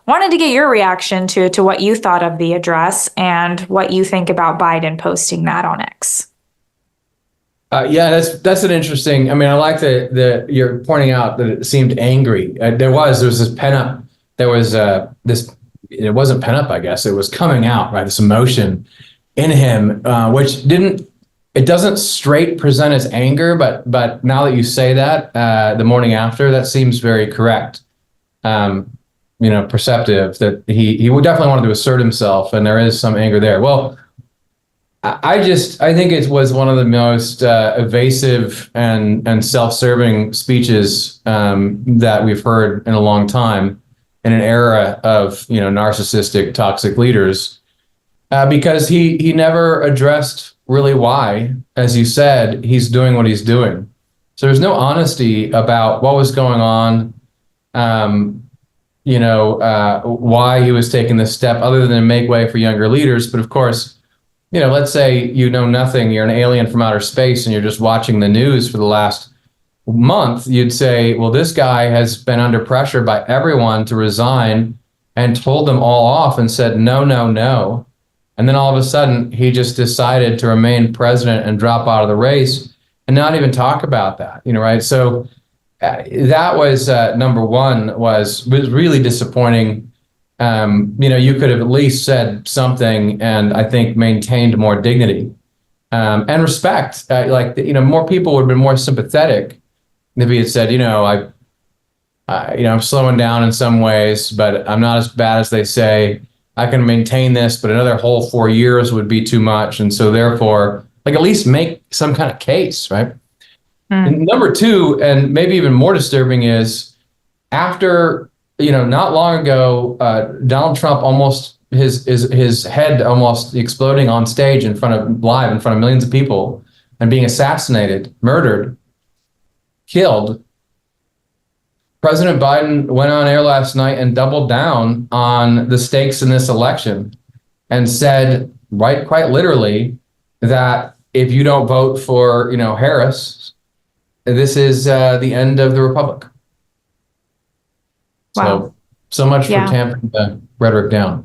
wanted to get your reaction to what you thought of the address and what you think about Biden posting that on X. Yeah, that's an interesting. I mean, I like that you're pointing out that it seemed angry. There was this pent up. There was this. It wasn't pent up, I guess. It was coming out, right? This emotion in him, which didn't. It doesn't straight present as anger, but now that you say that, the morning after, that seems very correct. Perceptive that he would definitely want to assert himself, and there is some anger there. Well, I think it was one of the most evasive and self-serving speeches that we've heard in a long time in an era of narcissistic, toxic leaders, because he never addressed really why, as you said, he's doing what he's doing. So there's no honesty about what was going on, why he was taking this step, other than make way for younger leaders. But of course, let's say you know nothing, you're an alien from outer space, and you're just watching the news for the last month, you'd say, well, this guy has been under pressure by everyone to resign and told them all off and said, no, no, no. And then all of a sudden, he just decided to remain president and drop out of the race and not even talk about that, right? So that was number one, was really disappointing. You could have at least said something and I think maintained more dignity and respect. More people would have been more sympathetic if he had said, I'm slowing down in some ways, but I'm not as bad as they say. I can maintain this, but another whole 4 years would be too much. And so therefore, at least make some kind of case, right? And number two, and maybe even more disturbing, is after, not long ago, Donald Trump almost, his head almost exploding on stage live in front of millions of people and being assassinated, murdered, killed. President Biden went on air last night and doubled down on the stakes in this election and said, quite literally, that if you don't vote for, Harris, this is the end of the republic. Wow. So much for tamping the rhetoric down.